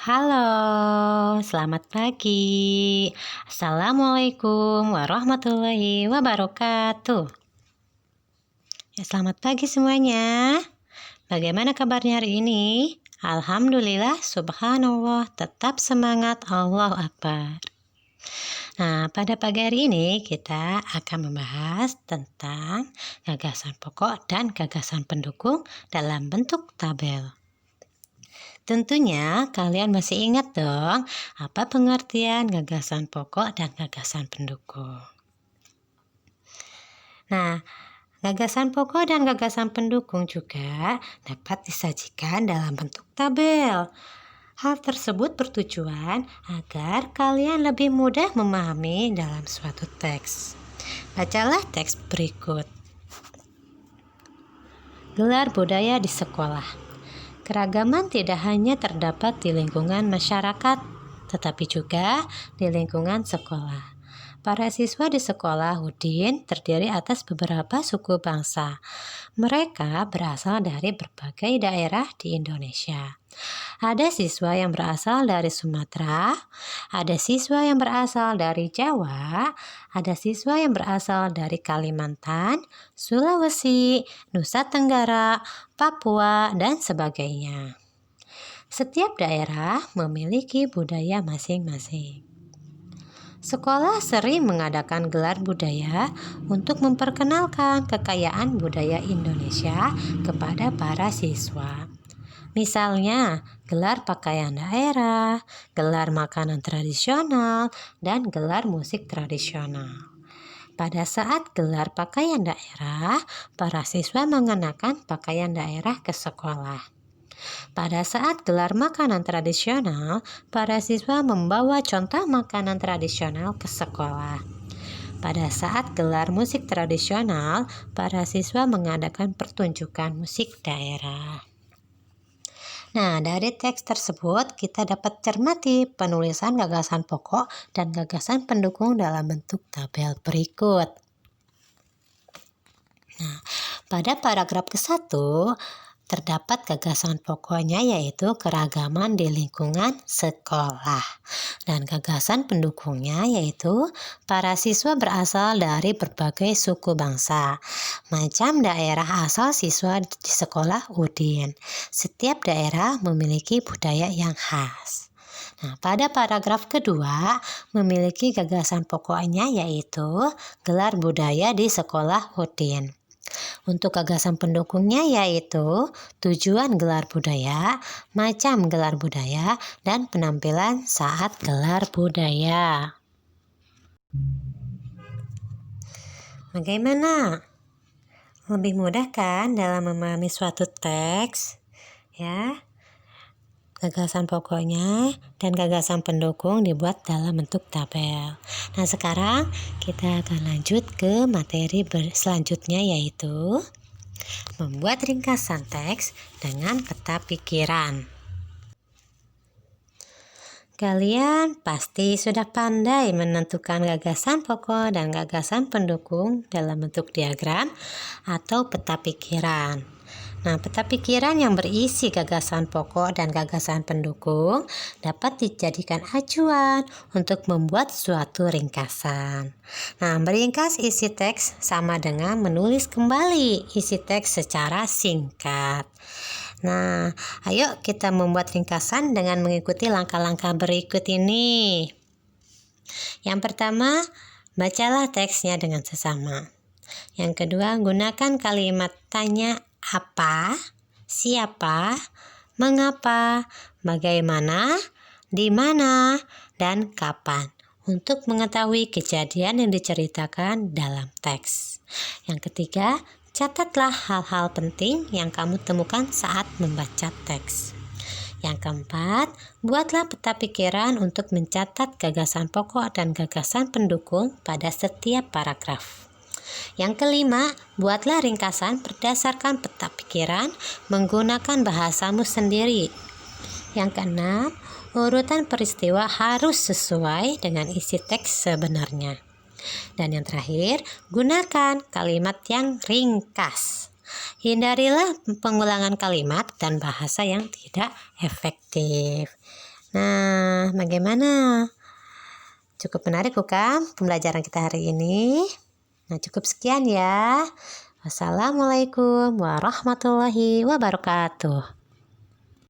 Halo, selamat pagi. Assalamualaikum warahmatullahi wabarakatuh. Selamat pagi semuanya. Bagaimana kabarnya hari ini? Alhamdulillah, subhanallah, tetap semangat, Allahu Akbar. Nah, pada pagi hari ini kita akan membahas tentang gagasan pokok dan gagasan pendukung dalam bentuk tabel. Tentunya kalian masih ingat dong apa pengertian gagasan pokok dan gagasan pendukung. Nah, gagasan pokok dan gagasan pendukung juga dapat disajikan dalam bentuk tabel. Hal tersebut bertujuan agar kalian lebih mudah memahami dalam suatu teks. Bacalah teks berikut. Gelar budaya di sekolah. Keragaman tidak hanya terdapat di lingkungan masyarakat, tetapi juga di lingkungan sekolah. Para siswa di sekolah Udin terdiri atas beberapa suku bangsa. Mereka berasal dari berbagai daerah di Indonesia. Ada siswa yang berasal dari Sumatera, ada siswa yang berasal dari Jawa, ada siswa yang berasal dari Kalimantan, Sulawesi, Nusa Tenggara, Papua, dan sebagainya. Setiap daerah memiliki budaya masing-masing. Sekolah sering mengadakan gelar budaya untuk memperkenalkan kekayaan budaya Indonesia kepada para siswa. Misalnya, gelar pakaian daerah, gelar makanan tradisional, dan gelar musik tradisional. Pada saat gelar pakaian daerah, para siswa mengenakan pakaian daerah ke sekolah. Pada saat gelar makanan tradisional, para siswa membawa contoh makanan tradisional ke sekolah. Pada saat gelar musik tradisional, para siswa mengadakan pertunjukan musik daerah. Nah, dari teks tersebut kita dapat cermati penulisan gagasan pokok dan gagasan pendukung dalam bentuk tabel berikut. Nah, pada paragraf ke-1 terdapat gagasan pokoknya yaitu keragaman di lingkungan sekolah. Dan gagasan pendukungnya yaitu para siswa berasal dari berbagai suku bangsa. Macam daerah asal siswa di sekolah Udin. Setiap daerah memiliki budaya yang khas. Nah, pada paragraf kedua memiliki gagasan pokoknya yaitu gelar budaya di sekolah Udin. Untuk gagasan pendukungnya yaitu tujuan gelar budaya, macam gelar budaya, dan penampilan saat gelar budaya. Bagaimana? Lebih mudah kan dalam memahami suatu teks? Ya. Gagasan pokoknya dan gagasan pendukung dibuat dalam bentuk tabel. Nah, sekarang kita akan lanjut ke materi selanjutnya yaitu membuat ringkasan teks dengan peta pikiran. Kalian pasti sudah pandai menentukan gagasan pokok dan gagasan pendukung dalam bentuk diagram atau peta pikiran. Nah, peta pikiran yang berisi gagasan pokok dan gagasan pendukung dapat dijadikan acuan untuk membuat suatu ringkasan. Nah, meringkas isi teks sama dengan menulis kembali isi teks secara singkat. Nah, ayo kita membuat ringkasan dengan mengikuti langkah-langkah berikut ini. Yang pertama, bacalah teksnya dengan sesama. Yang kedua, gunakan kalimat tanya apa, siapa, mengapa, bagaimana, di mana, dan kapan untuk mengetahui kejadian yang diceritakan dalam teks. Yang ketiga, catatlah hal-hal penting yang kamu temukan saat membaca teks. Yang keempat, buatlah peta pikiran untuk mencatat gagasan pokok dan gagasan pendukung pada setiap paragraf. Yang kelima, buatlah ringkasan berdasarkan peta pikiran menggunakan bahasamu sendiri. Yang keenam, urutan peristiwa harus sesuai dengan isi teks sebenarnya. Dan yang terakhir, gunakan kalimat yang ringkas. Hindarilah pengulangan kalimat dan bahasa yang tidak efektif. Nah, bagaimana? Cukup menarik bukan pembelajaran kita hari ini? Nah, cukup sekian ya. Wassalamualaikum warahmatullahi wabarakatuh.